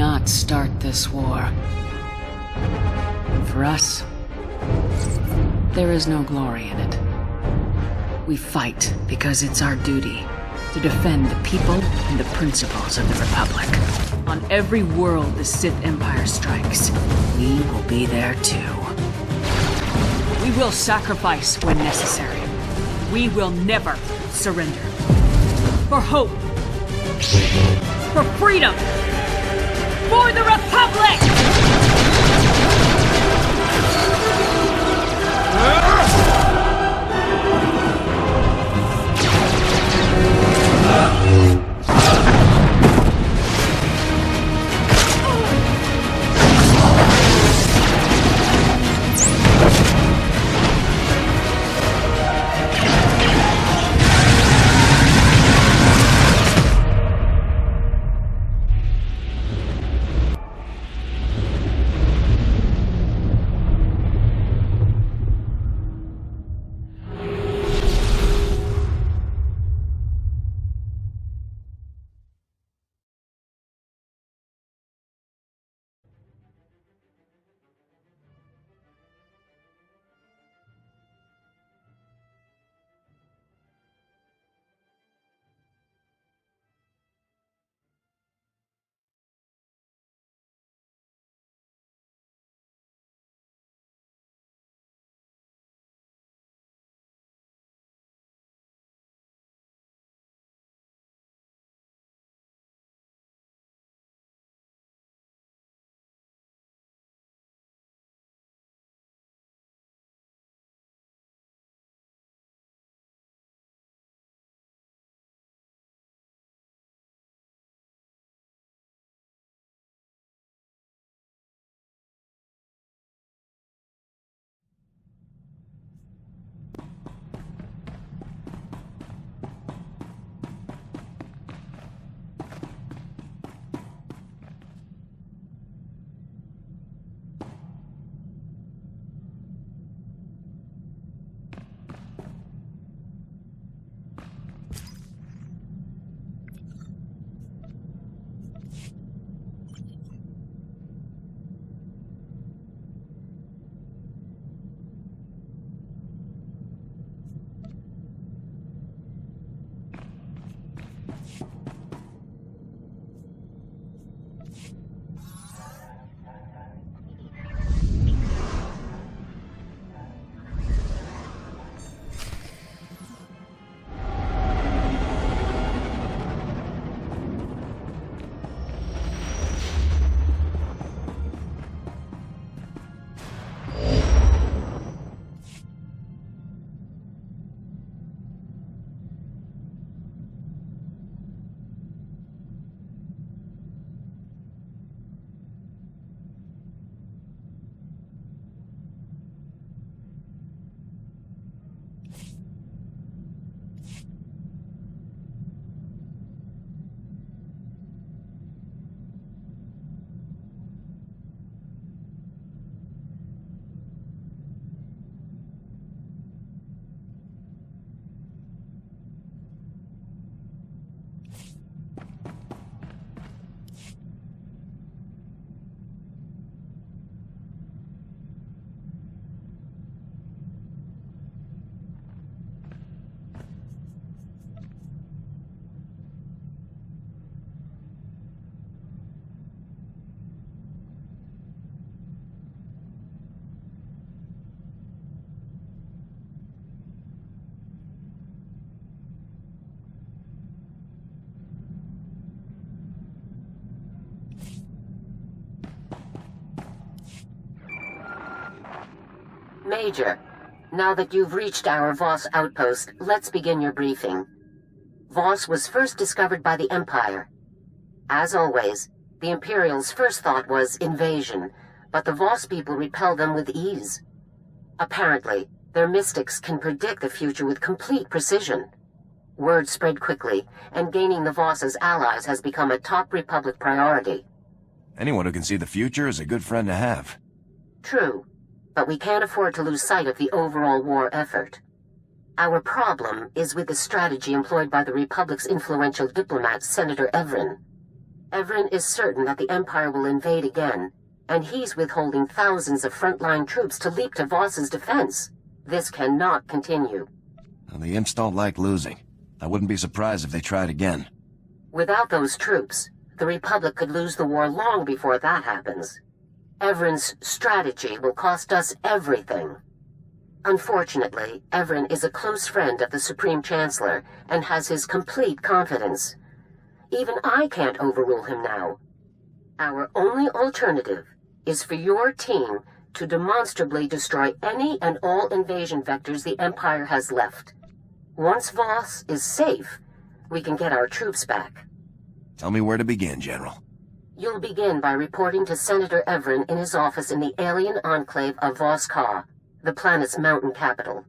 not start this war. For us, there is no glory in it. We fight because it's our duty to defend the people and the principles of the Republic. On every world the Sith Empire strikes, we will be there too. We will sacrifice when necessary. We will never surrender. For hope. For freedom. For the Republic! Major, now that you've reached our Voss outpost, let's begin your briefing. Voss was first discovered by the Empire. As always, the Imperials' first thought was invasion, but the Voss people repel them with ease. Apparently, their mystics can predict the future with complete precision. Word spread quickly, and gaining the Voss as allies has become a top Republic priority. Anyone who can see the future is a good friend to have. True, but we can't afford to lose sight of the overall war effort. Our problem is with the strategy employed by the Republic's influential diplomat, Senator Evren. Evren is certain that the Empire will invade again, and he's withholding thousands of frontline troops to leap to Voss's defense. This cannot continue. Well, the imps don't like losing. I wouldn't be surprised if they tried again. Without those troops, the Republic could lose the war long before that happens. Evren's strategy will cost us everything. Unfortunately, Evren is a close friend of the Supreme Chancellor and has his complete confidence. Even I can't overrule him now. Our only alternative is for your team to demonstrably destroy any and all invasion vectors the Empire has left. Once Voss is safe, we can get our troops back. Tell me where to begin, General. You'll begin by reporting to Senator Evren in his office in the alien enclave of Voss, the planet's mountain capital.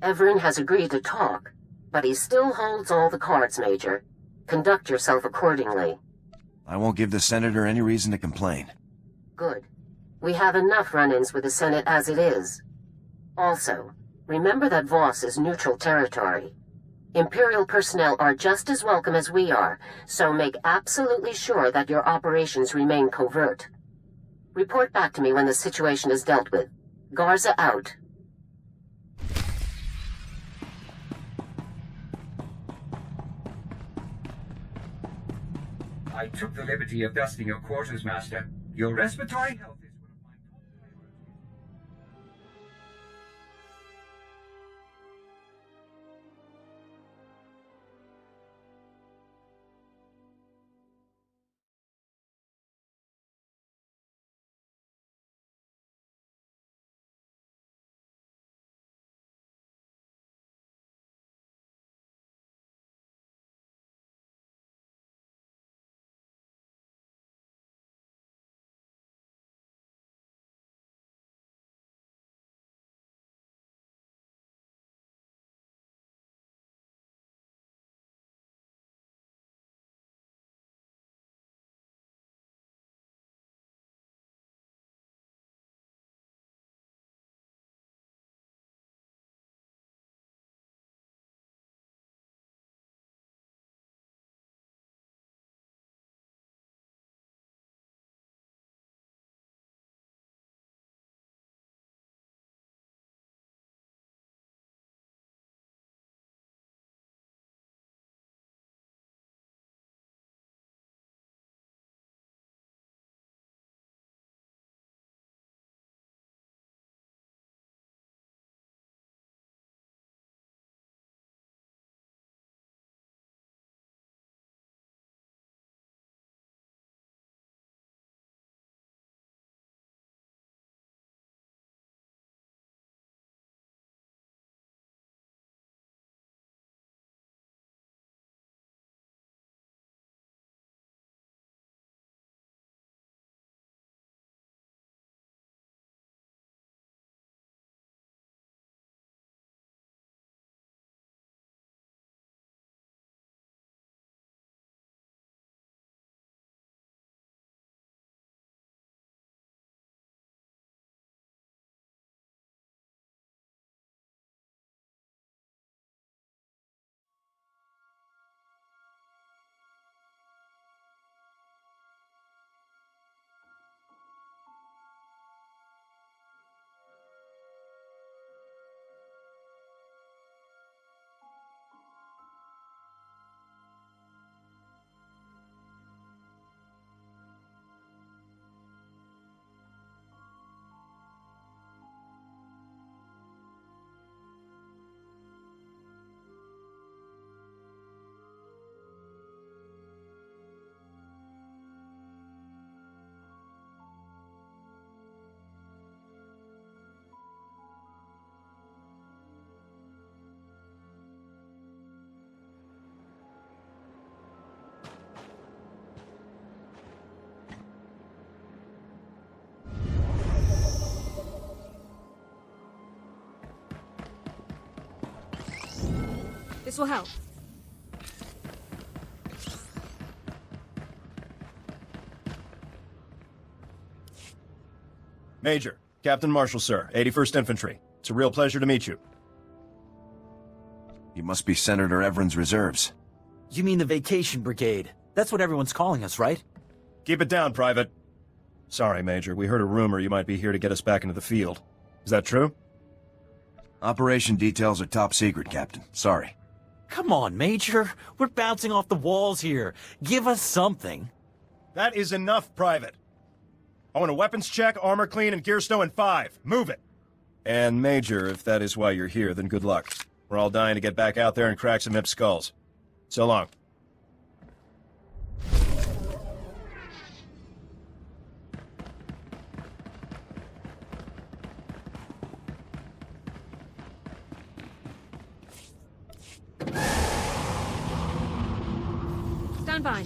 Evren has agreed to talk, but he still holds all the cards, Major. Conduct yourself accordingly. I won't give the Senator any reason to complain. Good. We have enough run-ins with the Senate as it is. Also, remember that Voss is neutral territory. Imperial personnel are just as welcome as we are, so make absolutely sure that your operations remain covert. Report back to me when the situation is dealt with. Garza out. I took the liberty of dusting your quarters, Master. Your respiratory health is one of my top priorities. This will help. Major, Captain Marshall, sir, 81st Infantry. It's a real pleasure to meet you. You must be Senator Evren's reserves. You mean the vacation brigade? That's what everyone's calling us, right? Keep it down, Private. Sorry, Major. We heard a rumor you might be here to get us back into the field. Is that true? Operation details are top secret, Captain. Sorry. Come on, Major. We're bouncing off the walls here. Give us something. That is enough, Private. I want a weapons check, armor clean, and gear stow in 5. Move it! And Major, if that is why you're here, then good luck. We're all dying to get back out there and crack some hip skulls. So long. Stand by.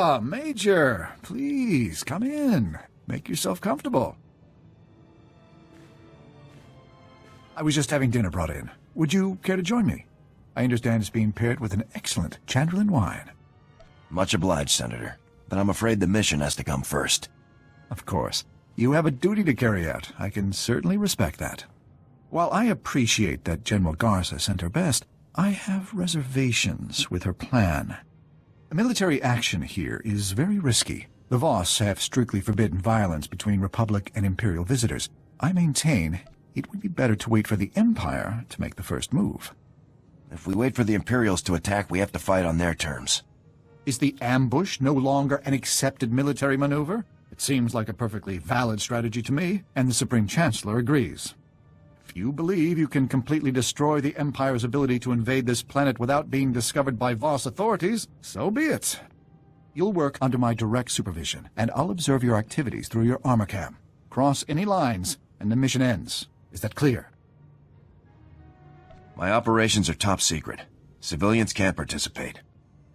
Ah, Major. Please, come in. Make yourself comfortable. I was just having dinner brought in. Would you care to join me? I understand it's being paired with an excellent Chandlerland wine. Much obliged, Senator. But I'm afraid the mission has to come first. Of course. You have a duty to carry out. I can certainly respect that. While I appreciate that General Garza sent her best, I have reservations with her plan. Military action here is very risky. The Voss have strictly forbidden violence between Republic and Imperial visitors. I maintain it would be better to wait for the Empire to make the first move. If we wait for the Imperials to attack, we have to fight on their terms. Is the ambush no longer an accepted military maneuver? It seems like a perfectly valid strategy to me, and the Supreme Chancellor agrees. If you believe you can completely destroy the Empire's ability to invade this planet without being discovered by Voss authorities, so be it. You'll work under my direct supervision, and I'll observe your activities through your armor cam. Cross any lines, and the mission ends. Is that clear? My operations are top secret. Civilians can't participate.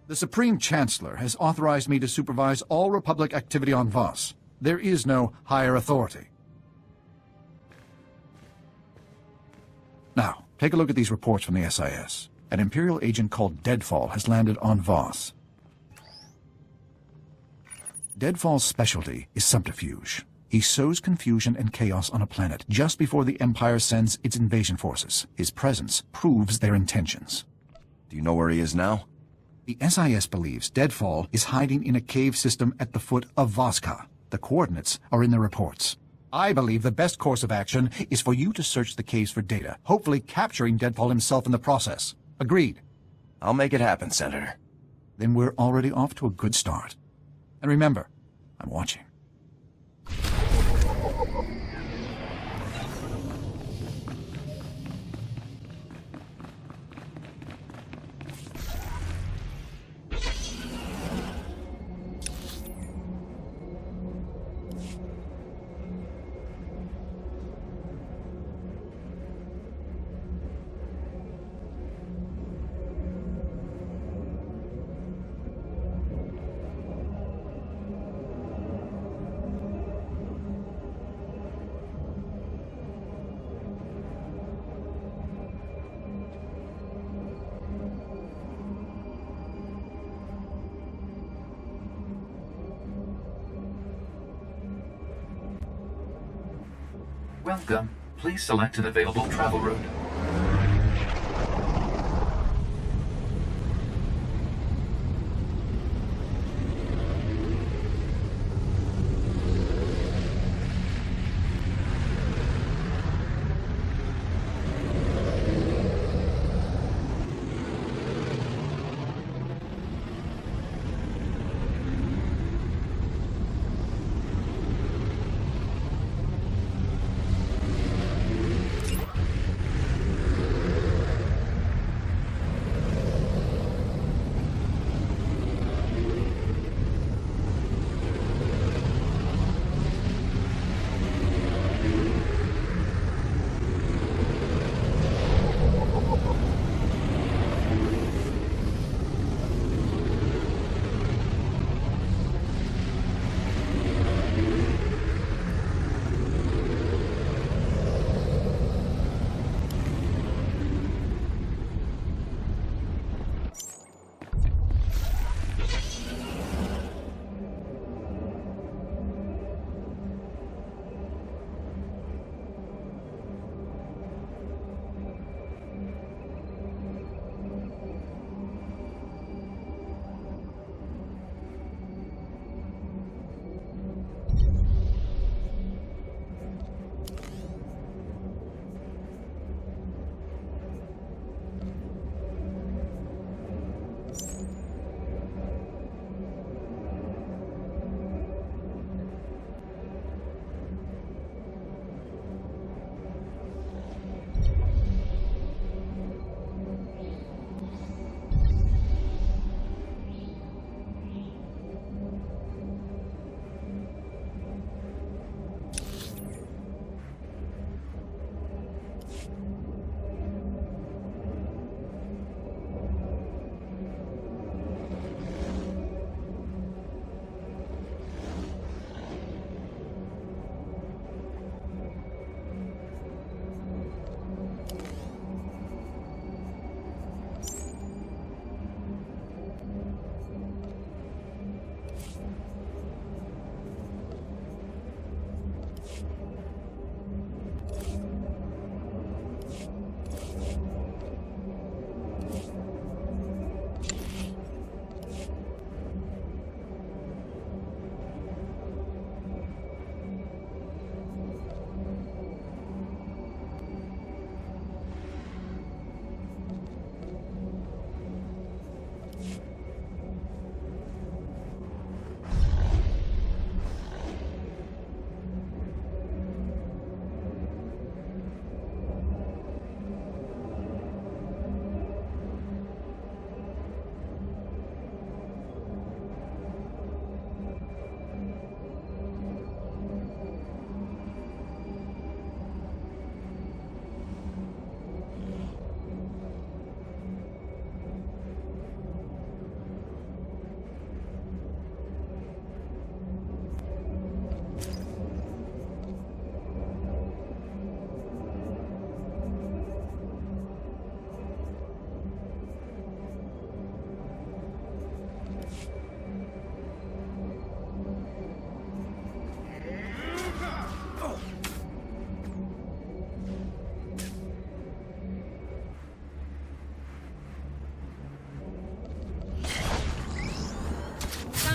The Supreme Chancellor has authorized me to supervise all Republic activity on Voss. There is no higher authority. Now, take a look at these reports from the SIS. An Imperial agent called Deadfall has landed on Voss. Deadfall's specialty is subterfuge. He sows confusion and chaos on a planet just before the Empire sends its invasion forces. His presence proves their intentions. Do you know where he is now? The SIS believes Deadfall is hiding in a cave system at the foot of Voska. The coordinates are in the reports. I believe the best course of action is for you to search the caves for data, hopefully capturing Deadfall himself in the process. Agreed? I'll make it happen, Senator. Then we're already off to a good start. And remember, I'm watching. Welcome. Please select an available travel route.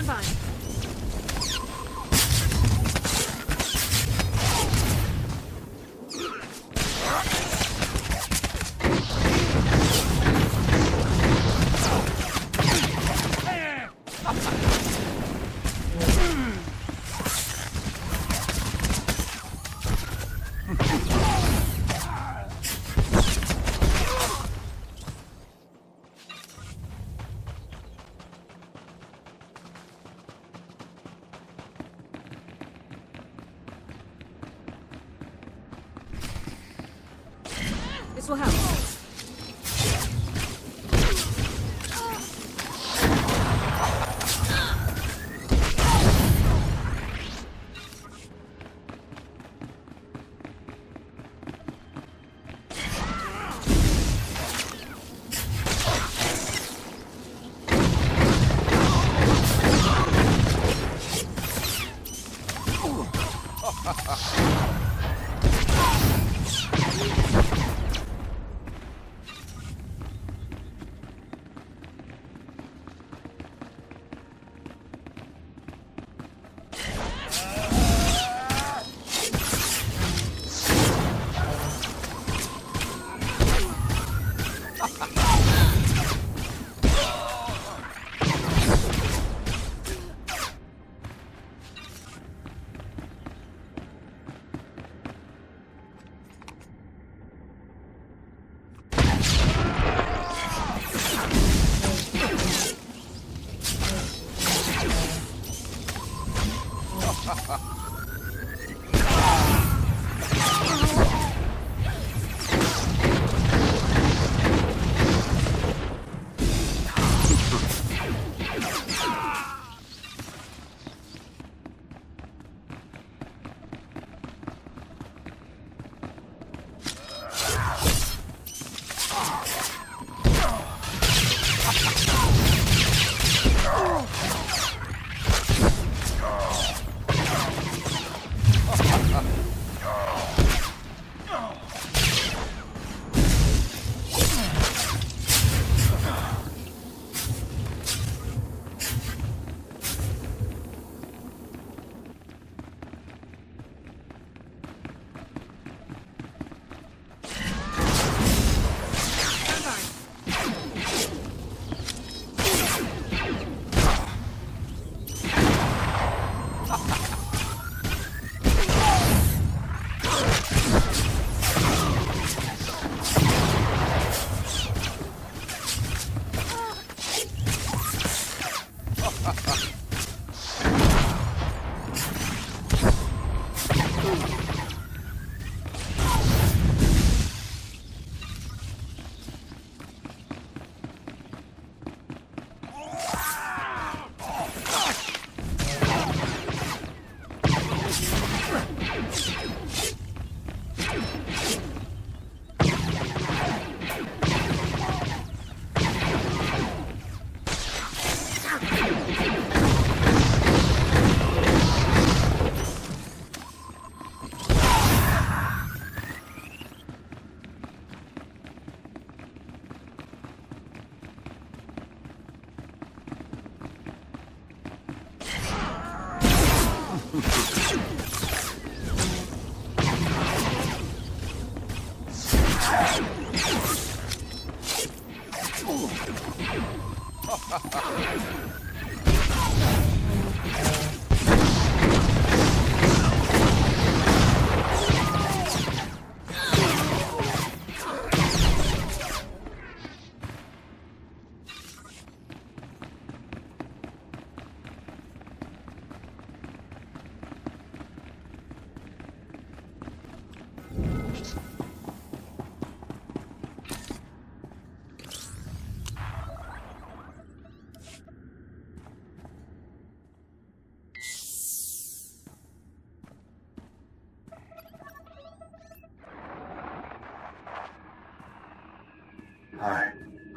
Stand by. This will help.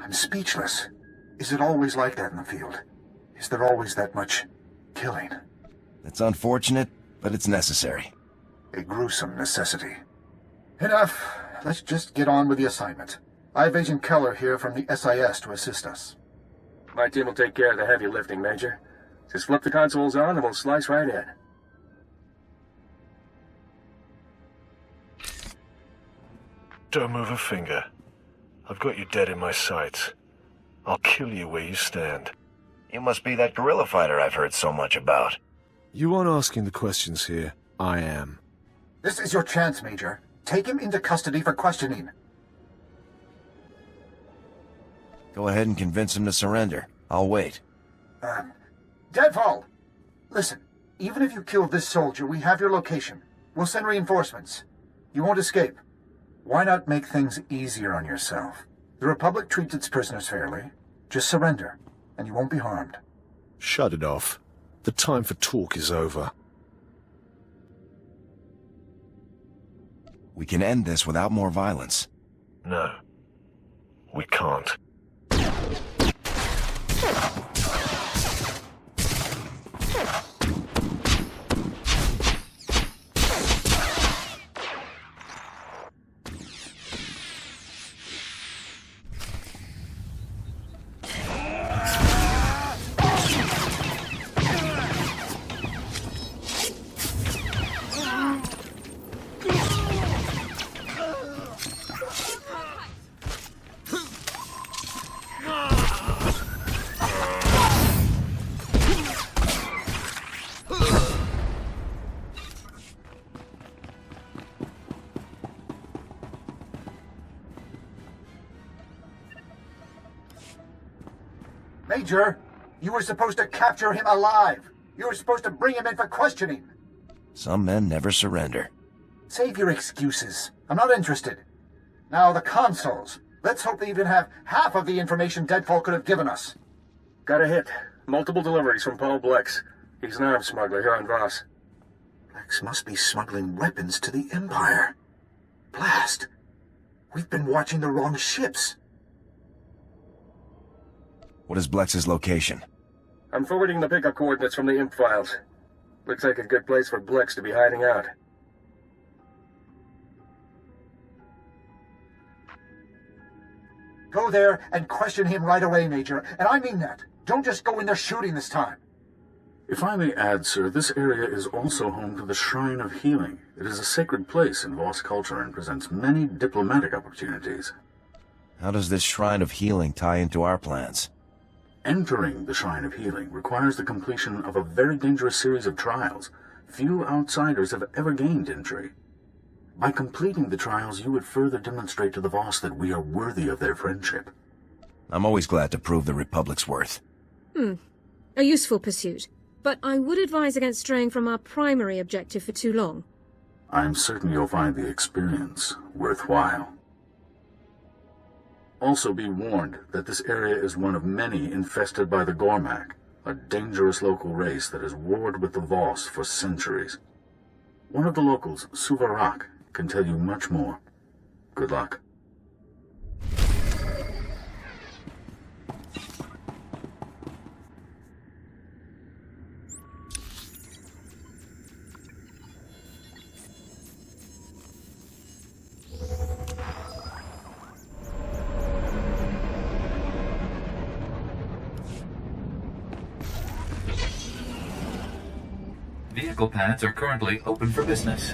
I'm speechless. Is it always like that in the field? Is there always that much killing? It's unfortunate, but it's necessary. A gruesome necessity. Enough. Let's just get on with the assignment. I have Agent Keller here from the SIS to assist us. My team will take care of the heavy lifting, Major. Just flip the consoles on and we'll slice right in. Don't move a finger. I've got you dead in my sights. I'll kill you where you stand. You must be that guerrilla fighter I've heard so much about. You aren't asking the questions here. I am. This is your chance, Major. Take him into custody for questioning. Go ahead and convince him to surrender. I'll wait. Deadfall! Listen, even if you kill this soldier, we have your location. We'll send reinforcements. You won't escape. Why not make things easier on yourself? The Republic treats its prisoners fairly. Just surrender, and you won't be harmed. Shut it off. The time for talk is over. We can end this without more violence. No. We can't. Major, you were supposed to capture him alive. You were supposed to bring him in for questioning. Some men never surrender. Save your excuses. I'm not interested. Now, the consoles. Let's hope they even have half of the information Deadfall could have given us. Got a hit. Multiple deliveries from Paul Blex. He's an arms smuggler here on Voss. Blex must be smuggling weapons to the Empire. Blast! We've been watching the wrong ships. What is Blex's location? I'm forwarding the pickup coordinates from the imp files. Looks like a good place for Blex to be hiding out. Go there and question him right away, Major. And I mean that. Don't just go in there shooting this time. If I may add, sir, this area is also home to the Shrine of Healing. It is a sacred place in Voss culture and presents many diplomatic opportunities. How does this Shrine of Healing tie into our plans? Entering the Shrine of Healing requires the completion of a very dangerous series of trials. Few outsiders have ever gained entry. By completing the trials, you would further demonstrate to the Voss that we are worthy of their friendship. I'm always glad to prove the Republic's worth. A useful pursuit. But I would advise against straying from our primary objective for too long. I'm certain you'll find the experience worthwhile. Also be warned that this area is one of many infested by the Gormak, a dangerous local race that has warred with the Voss for centuries. One of the locals, Suvarak, can tell you much more. Good luck. Vehicle pads are currently open for business.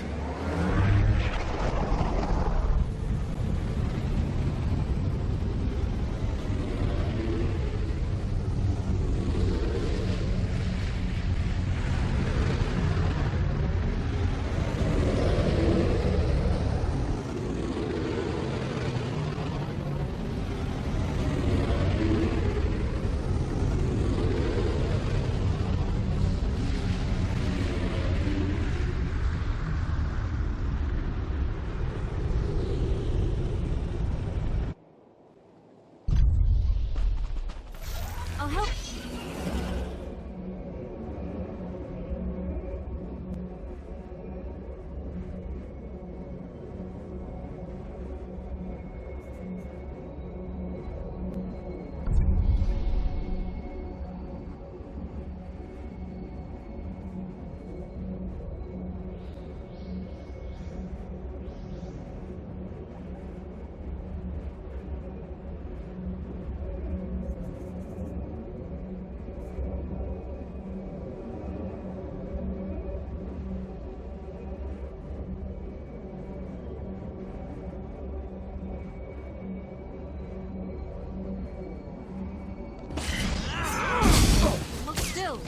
I'll help. kill!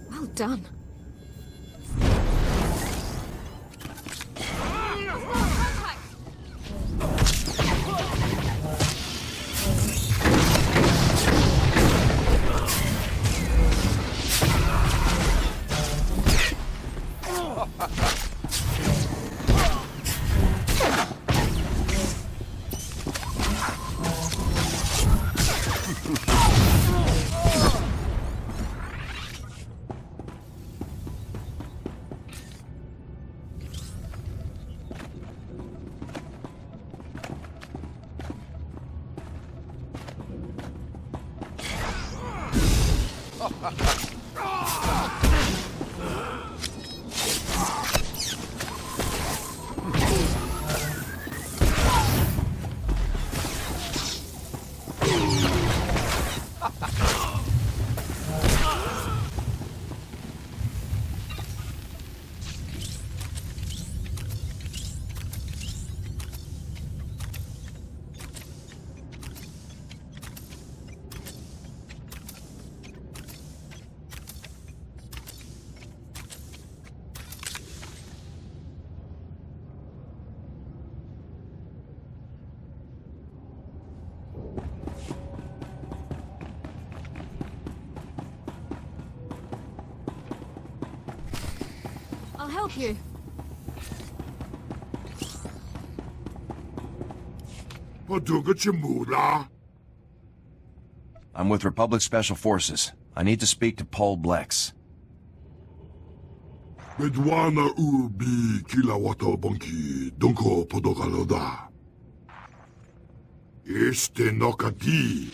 Well done. I'll help you. I'm with Republic Special Forces. I need to speak to Paul Blex. Bedwana ubi kilawata bonki donko podogaloda. Este nokati.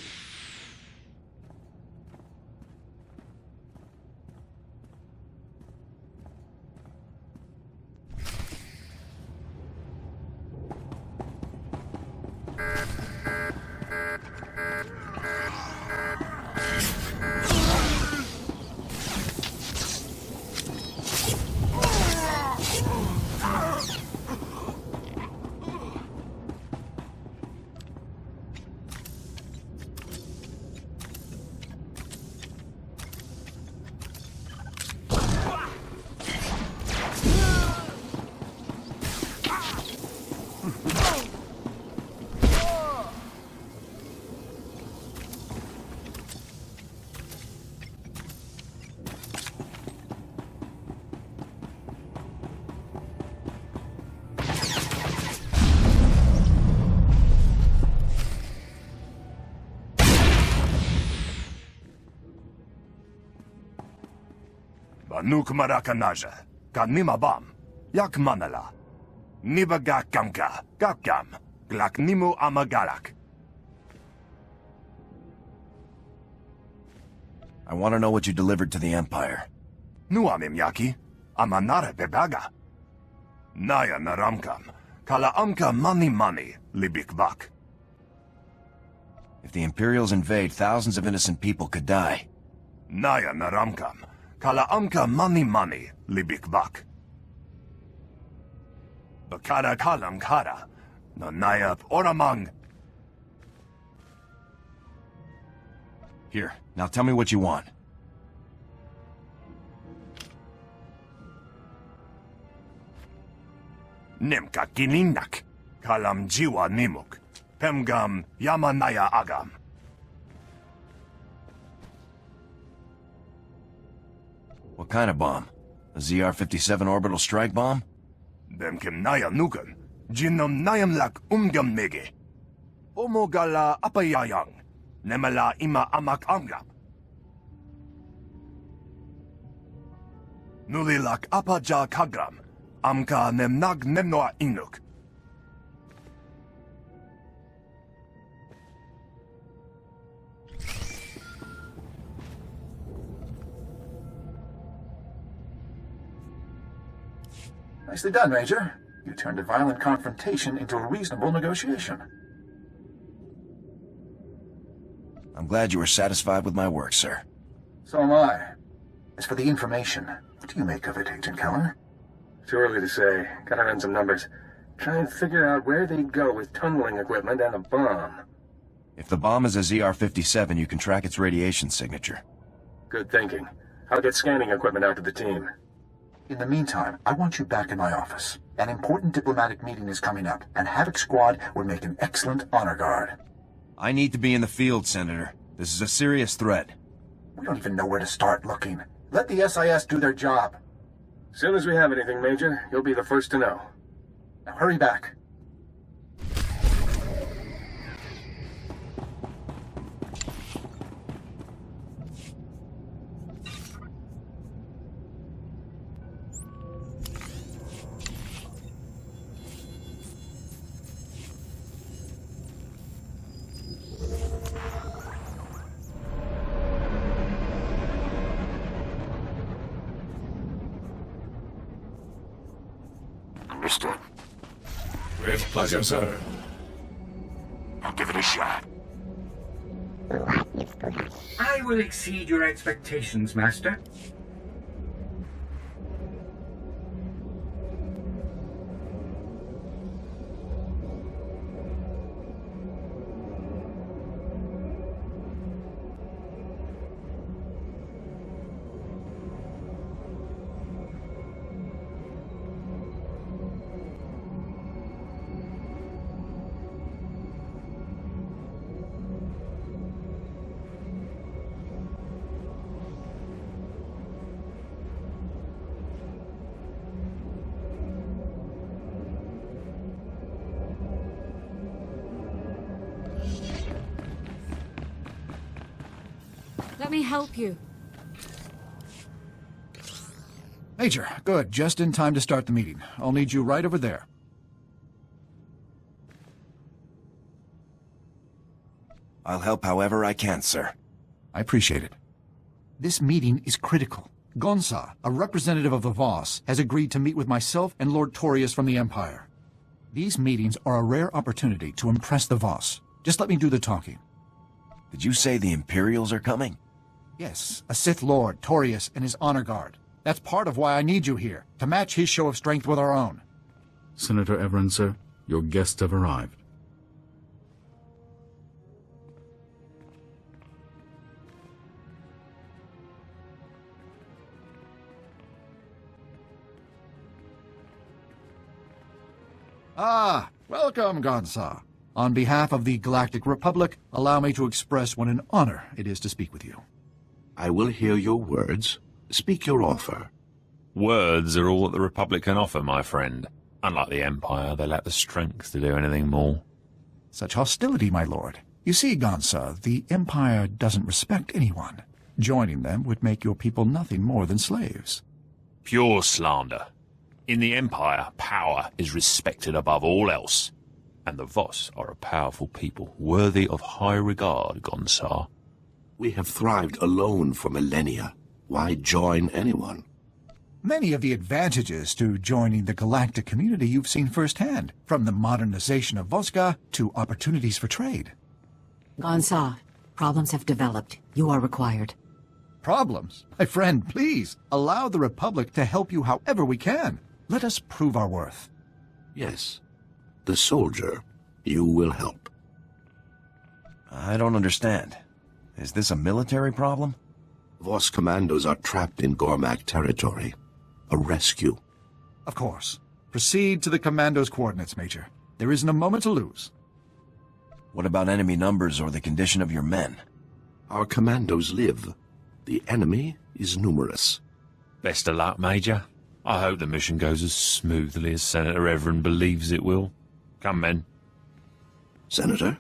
Banuk marakanaja, kanima bam, yak manala. Nibaga kamka, gakam, glaknimu amagalak. I want to know what you delivered to the Empire. Nuamim yaki, amanare bebaga. Naya naramkam, kala amka mani libikbak. If the Imperials invade, thousands of innocent people could die. Naya naramkam, kala amka mani libikbak. Bakara kalam kara, no nayap oramang. Here, now tell me what you want. Nimka kininak, kalam jiwa nimuk, pemgam yamanaya agam. What kind of bomb? A ZR-57 orbital strike bomb? Demkem naya nukan, jinom nayam lak umgam mege. Umogala apayayang. Nemala ima amak amgap. Nulilak apaja kagram. Amka nemnag nemnoa inuk. Nicely done, Major. You turned a violent confrontation into a reasonable negotiation. I'm glad you were satisfied with my work, sir. So am I. As for the information, what do you make of it, Agent Keller? Too early to say. Gotta run some numbers. Try and figure out where they'd go with tunneling equipment and a bomb. If the bomb is a ZR-57, you can track its radiation signature. Good thinking. I'll get scanning equipment out to the team. In the meantime, I want you back in my office. An important diplomatic meeting is coming up, and Havoc Squad would make an excellent honor guard. I need to be in the field, Senator. This is a serious threat. We don't even know where to start looking. Let the SIS do their job. As soon as we have anything, Major, you'll be the first to know. Now hurry back. Understood. With pleasure, sir. I'll give it a shot. I will exceed your expectations, Master. Let me help you. Major, good. Just in time to start the meeting. I'll need you right over there. I'll help however I can, sir. I appreciate it. This meeting is critical. Gonsa, a representative of the Voss, has agreed to meet with myself and Lord Torius from the Empire. These meetings are a rare opportunity to impress the Voss. Just let me do the talking. Did you say the Imperials are coming? Yes, a Sith Lord, Torius, and his honor guard. That's part of why I need you here, to match his show of strength with our own. Senator Everin, sir, your guests have arrived. Ah, welcome, Gonsa. On behalf of the Galactic Republic, allow me to express what an honor it is to speak with you. I will hear your words. Speak your offer. Words are all that the Republic can offer, my friend. Unlike the Empire, they lack the strength to do anything more. Such hostility, my lord. You see, Gonsa, the Empire doesn't respect anyone. Joining them would make your people nothing more than slaves. Pure slander. In the Empire, power is respected above all else. And the Voss are a powerful people, worthy of high regard, Gonsa. We have thrived alone for millennia. Why join anyone? Many of the advantages to joining the galactic community you've seen firsthand, from the modernization of Voska to opportunities for trade. Gonsa, problems have developed. You are required. Problems? My friend, please, allow the Republic to help you however we can. Let us prove our worth. Yes. The soldier, you will help. I don't understand. Is this a military problem? Voss commandos are trapped in Gormak territory. A rescue. Of course. Proceed to the commando's coordinates, Major. There isn't a moment to lose. What about enemy numbers or the condition of your men? Our commandos live. The enemy is numerous. Best of luck, Major. I hope the mission goes as smoothly as Senator Everin believes it will. Come, men. Senator,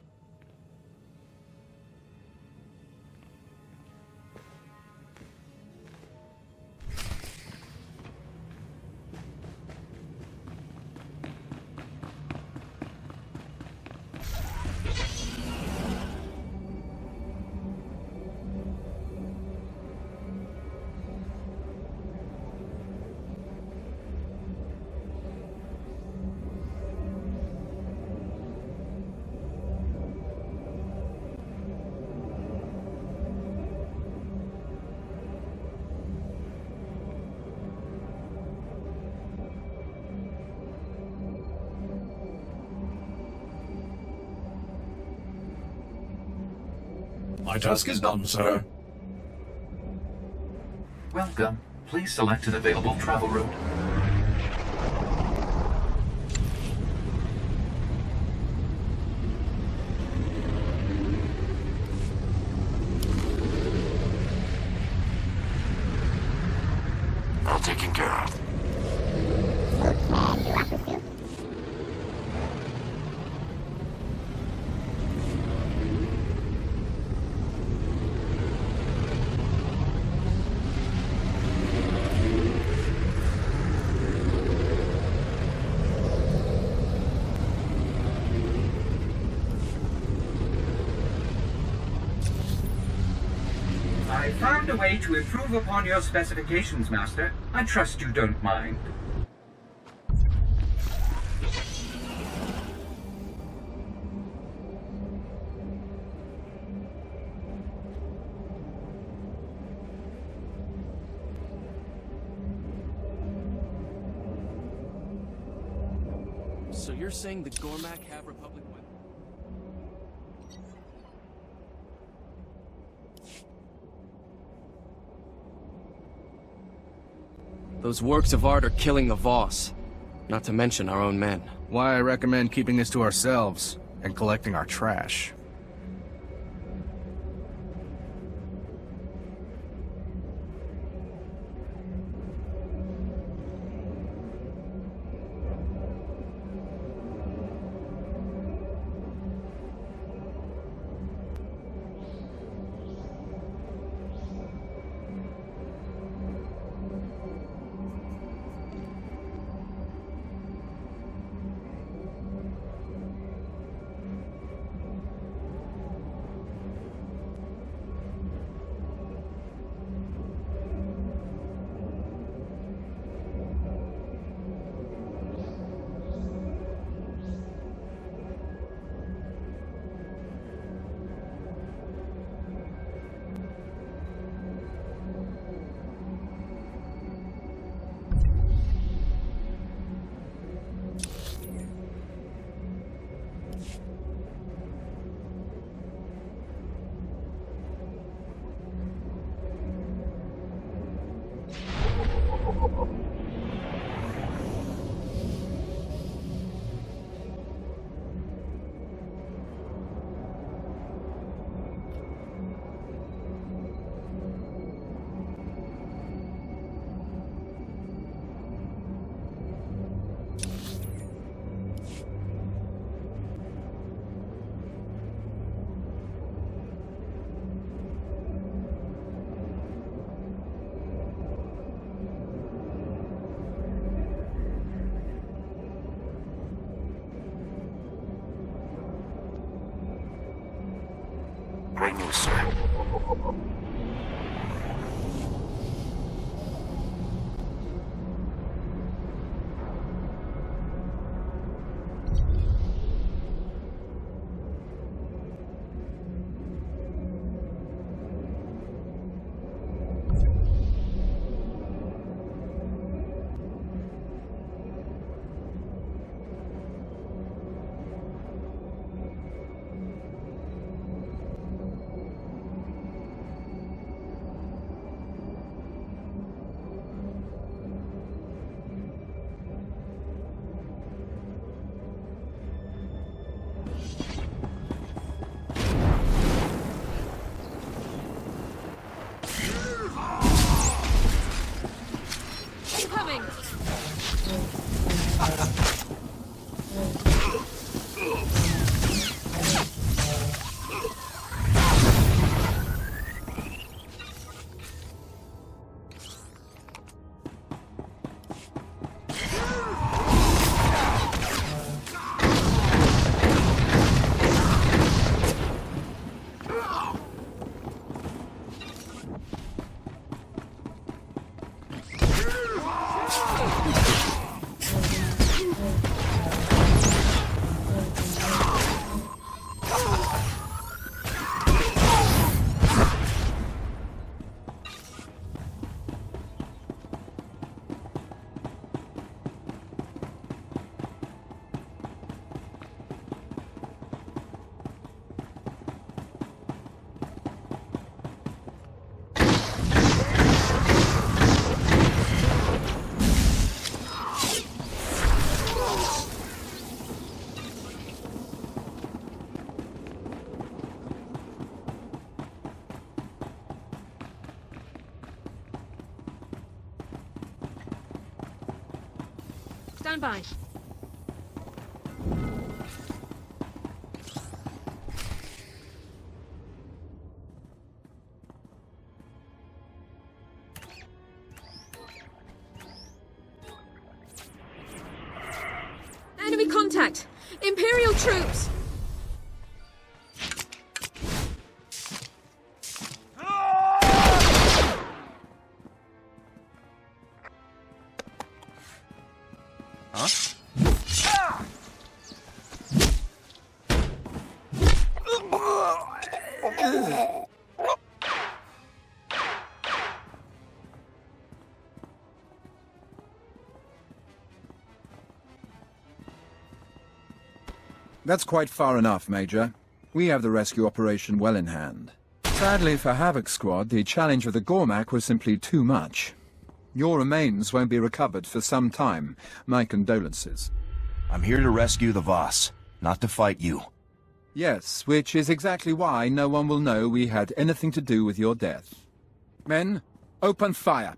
My task is done, sir. Welcome. Please select an available travel route. All taken care of. I found a way to improve upon your specifications, Master. I trust you don't mind. So you're saying the Gormak have Republic weapons? Those works of art are killing the Voss, not to mention our own men. Why I recommend keeping this to ourselves and collecting our trash. Great news, sir. Stand by. Enemy contact! Imperial troops! That's quite far enough, Major. We have the rescue operation well in hand. Sadly for Havoc Squad, the challenge of the Gormak was simply too much. Your remains won't be recovered for some time. My condolences. I'm here to rescue the Voss, not to fight you. Yes, which is exactly why no one will know we had anything to do with your death. Men, open fire!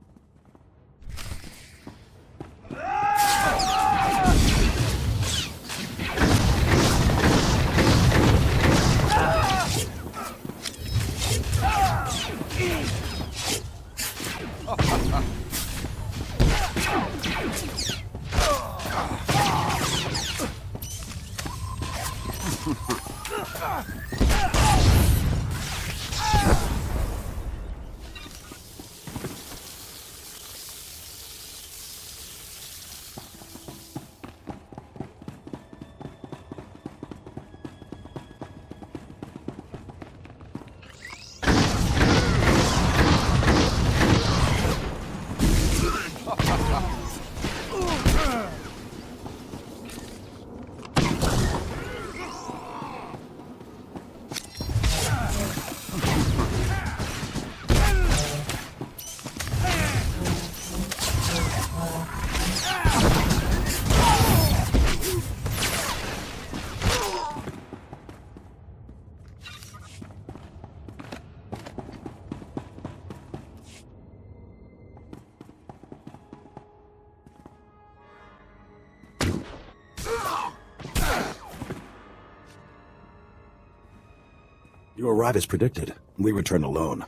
You arrive as predicted. We return alone.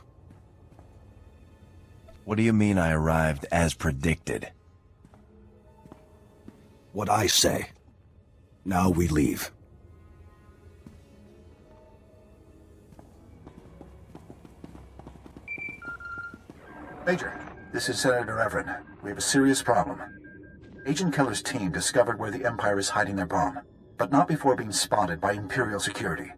What do you mean I arrived as predicted? What I say. Now we leave. Major, this is Senator Everett. We have a serious problem. Agent Keller's team discovered where the Empire is hiding their bomb, but not before being spotted by Imperial security.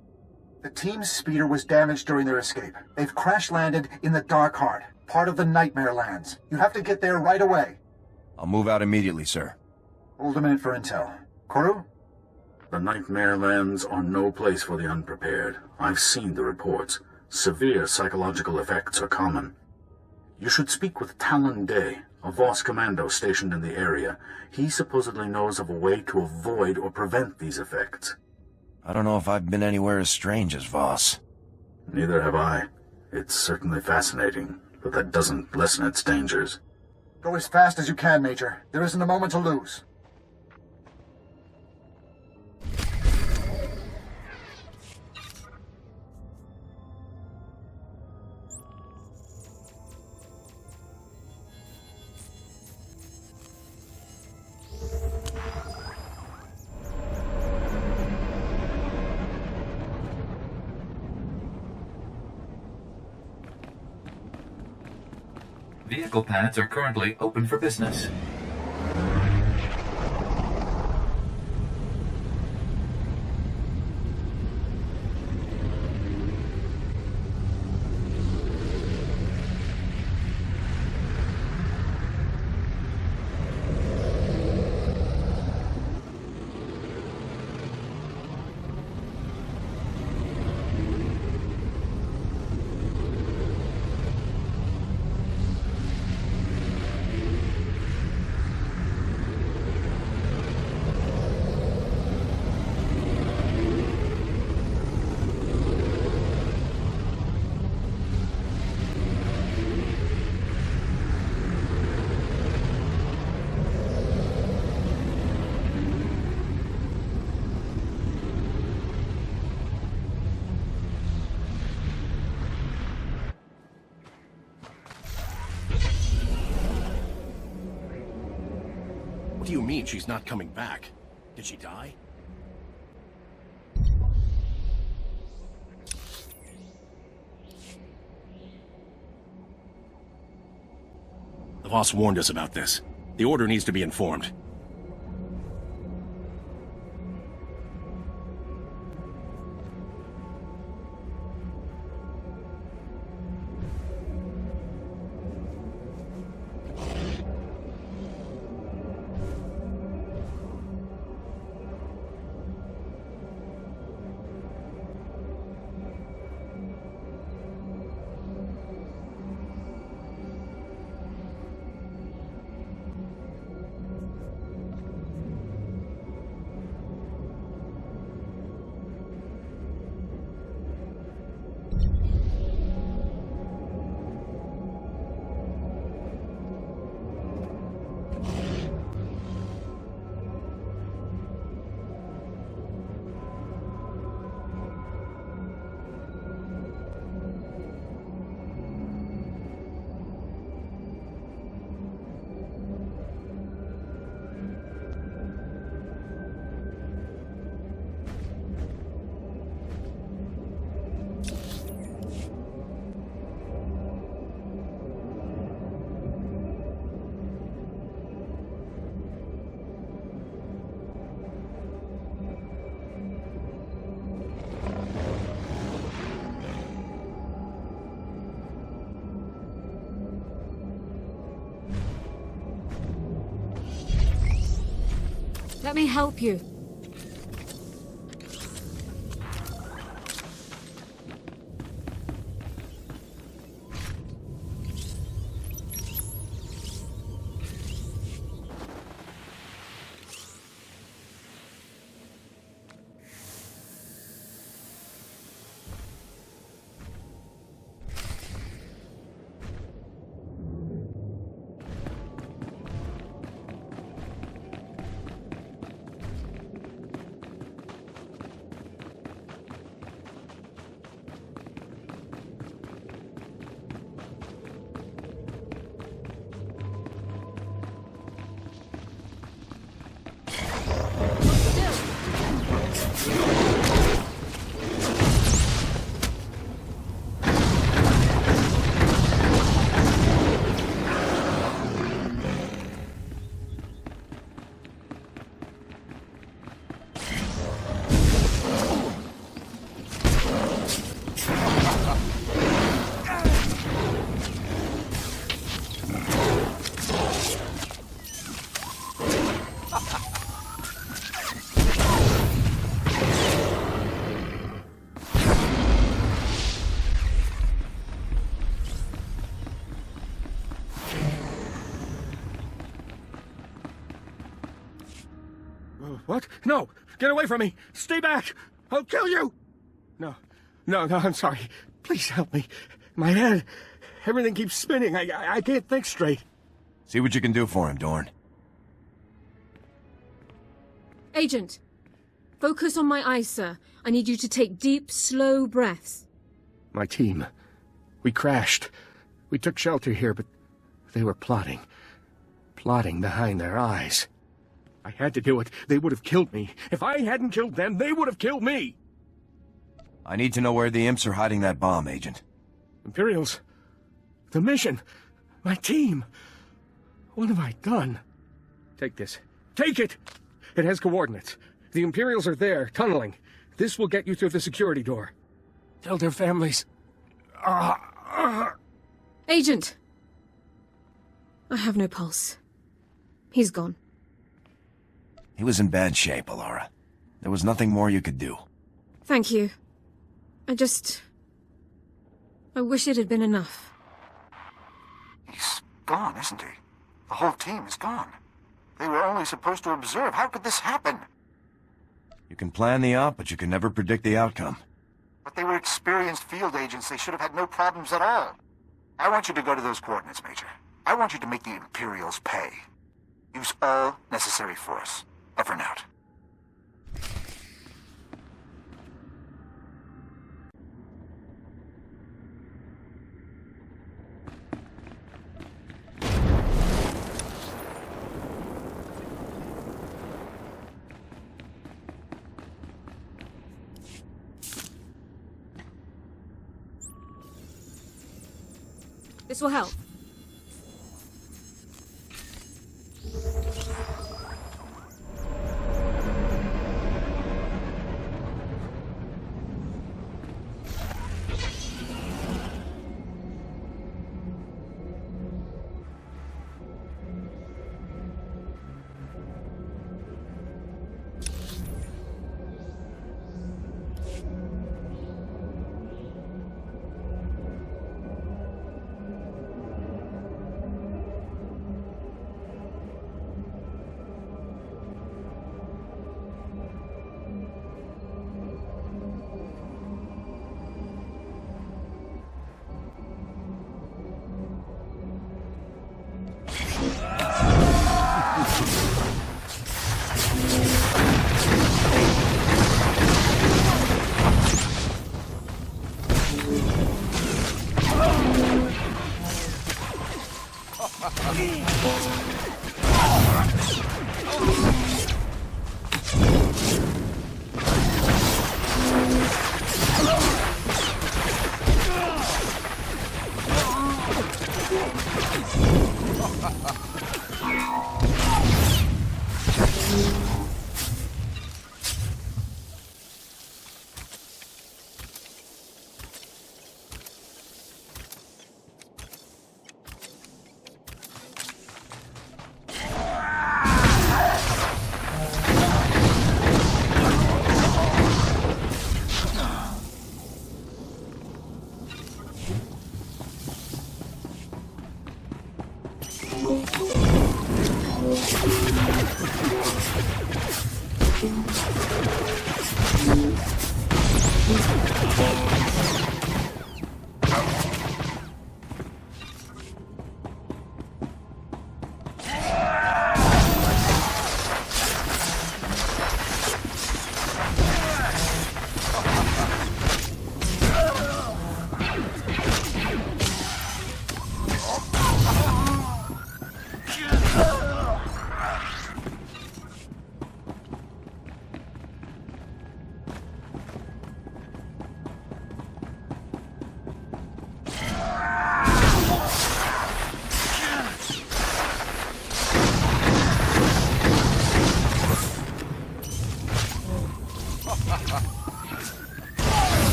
The team's speeder was damaged during their escape. They've crash-landed in the Dark Heart, part of the Nightmare Lands. You have to get there right away. I'll move out immediately, sir. Hold a minute for intel. Koru? The Nightmare Lands are no place for the unprepared. I've seen the reports. Severe psychological effects are common. You should speak with Talon Day, a Voss commando stationed in the area. He supposedly knows of a way to avoid or prevent these effects. I don't know if I've been anywhere as strange as Voss. Neither have I. It's certainly fascinating, but that doesn't lessen its dangers. Go as fast as you can, Major. There isn't a moment to lose. Vehicle pads are currently open for business. do you mean she's not coming back? Did she die? The Voss warned us about this. The Order needs to be informed. Let me help you. What? No! Get away from me! Stay back! I'll kill you! No, I'm sorry. Please help me. My head, everything keeps spinning. I can't think straight. See what you can do for him, Dorn. Agent, focus on my eyes, sir. I need you to take deep, slow breaths. My team. We crashed. We took shelter here, but they were plotting. Plotting behind their eyes. I had to do it. They would have killed me. If I hadn't killed them, they would have killed me! I need to know where the imps are hiding that bomb, Agent. Imperials. The mission. My team. What have I done? Take this. Take it! It has coordinates. The Imperials are there, tunneling. This will get you through the security door. Tell their families. Agent! I have no pulse. He's gone. He was in bad shape, Alara. There was nothing more you could do. Thank you. I wish it had been enough. He's gone, isn't he? The whole team is gone. They were only supposed to observe. How could this happen? You can plan the op, but you can never predict the outcome. But they were experienced field agents. They should have had no problems at all. I want you to go to those coordinates, Major. I want you to make the Imperials pay. Use all necessary force. Over and out. This will help.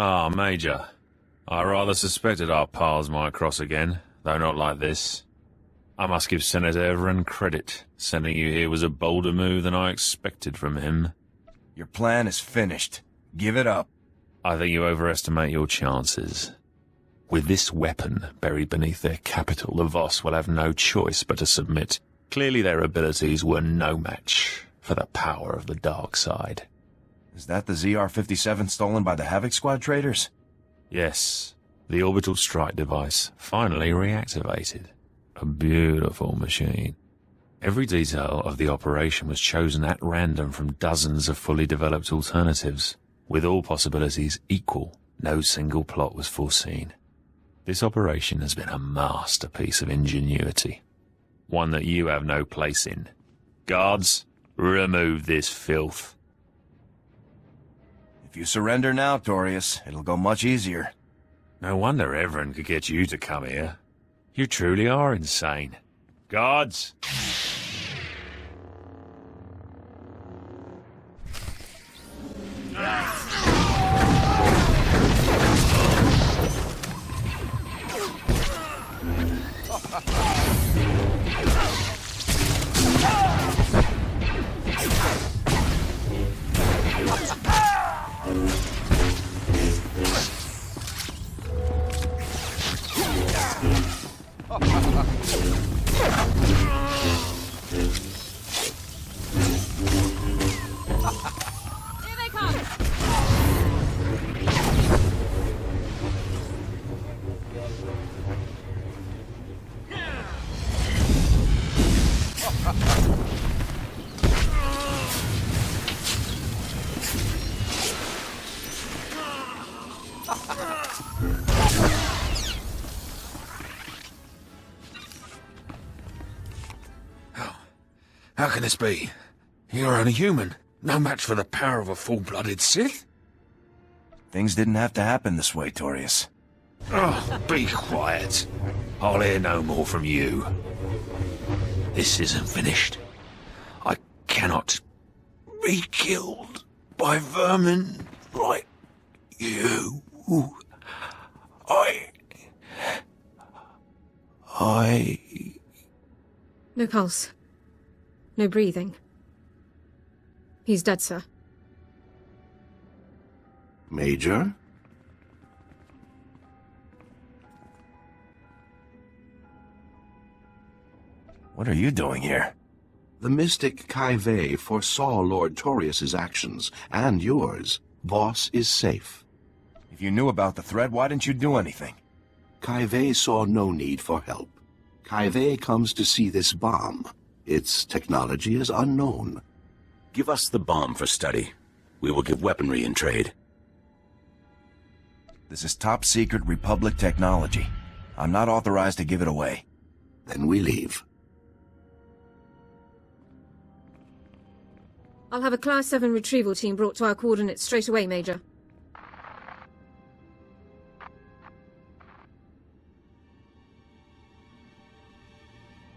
Ah, Major. I rather suspected our paths might cross again, though not like this. I must give Senator Everin credit. Sending you here was a bolder move than I expected from him. Your plan is finished. Give it up. I think you overestimate your chances. With this weapon buried beneath their capital, the Voss will have no choice but to submit. Clearly their abilities were no match for the power of the dark side. Is that the ZR-57 stolen by the Havoc Squad traders? Yes, the orbital strike device, finally reactivated. A beautiful machine. Every detail of the operation was chosen at random from dozens of fully developed alternatives. With all possibilities equal, no single plot was foreseen. This operation has been a masterpiece of ingenuity. One that you have no place in. Guards, remove this filth. If you surrender now, Torius, it'll go much easier. No wonder Everin could get you to come here. You truly are insane. Guards! Here they come! How can this be? You're only human. No match for the power of a full-blooded Sith? Things didn't have to happen this way, Torius. Oh, be quiet. I'll hear no more from you. This isn't finished. I cannot be killed by vermin like you. No pulse. No breathing. He's dead, sir. Major? What are you doing here? The mystic Kai Vey foresaw Lord Torius's actions, and yours. Voss is safe. If you knew about the threat, why didn't you do anything? Kai Vey saw no need for help. Kai Vey comes to see this bomb. Its technology is unknown. Give us the bomb for study. We will give weaponry in trade. This is top-secret Republic technology. I'm not authorized to give it away. Then we leave. I'll have a Class 7 retrieval team brought to our coordinates straight away, Major.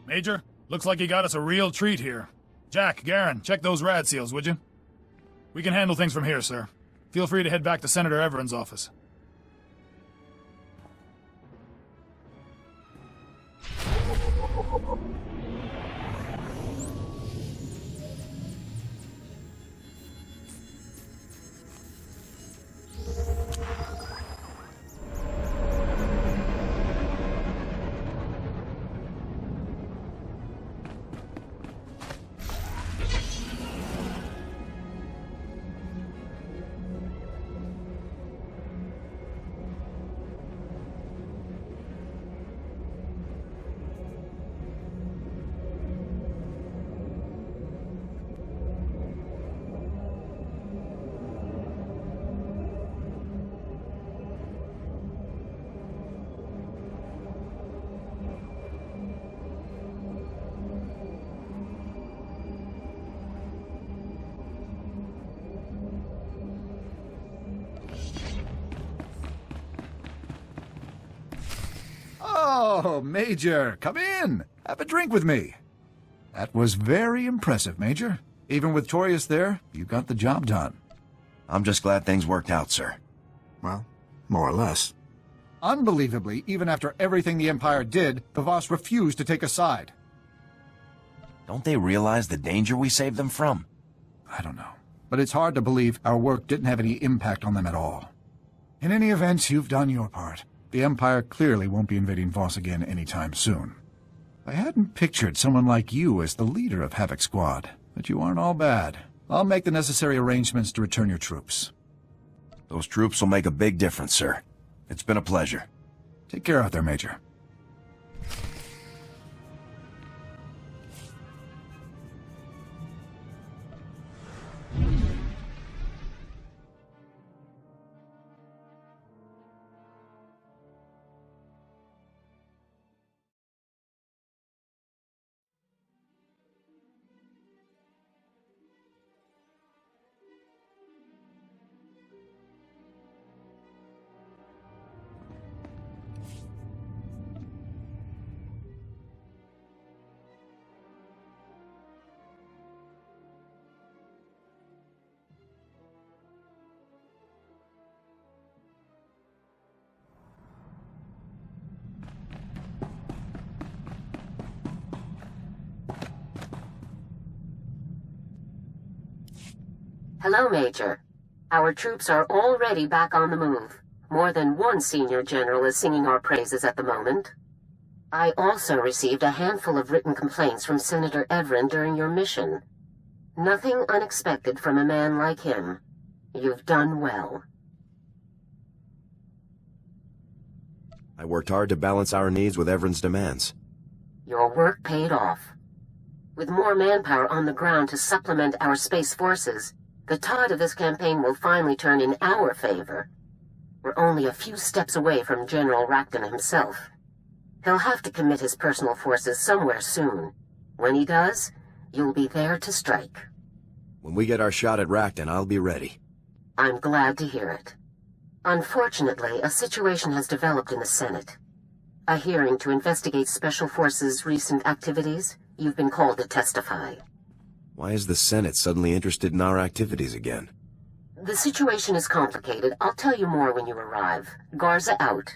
Major, looks like you got us a real treat here. Jack, Garen, check those rad seals, would you? We can handle things from here, sir. Feel free to head back to Senator Everin's office. Oh, Major, come in. Have a drink with me. That was very impressive, Major. Even with Torius there, you got the job done. I'm just glad things worked out, sir. Well, more or less. Unbelievably, even after everything the Empire did, the Voss refused to take a side. Don't they realize the danger we saved them from? I don't know. But it's hard to believe our work didn't have any impact on them at all. In any event, you've done your part. The Empire clearly won't be invading Voss again anytime soon. I hadn't pictured someone like you as the leader of Havoc Squad, but you aren't all bad. I'll make the necessary arrangements to return your troops. Those troops will make a big difference, sir. It's been a pleasure. Take care out there, Major. Hello, Major. Our troops are already back on the move. More than one senior general is singing our praises at the moment. I also received a handful of written complaints from Senator Everin during your mission. Nothing unexpected from a man like him. You've done well. I worked hard to balance our needs with Everin's demands. Your work paid off. With more manpower on the ground to supplement our space forces, the tide of this campaign will finally turn in our favor. We're only a few steps away from General Racton himself. He'll have to commit his personal forces somewhere soon. When he does, you'll be there to strike. When we get our shot at Racton, I'll be ready. I'm glad to hear it. Unfortunately, a situation has developed in the Senate. A hearing to investigate Special Forces' recent activities. You've been called to testify. Why is the Senate suddenly interested in our activities again? The situation is complicated. I'll tell you more when you arrive. Garza out.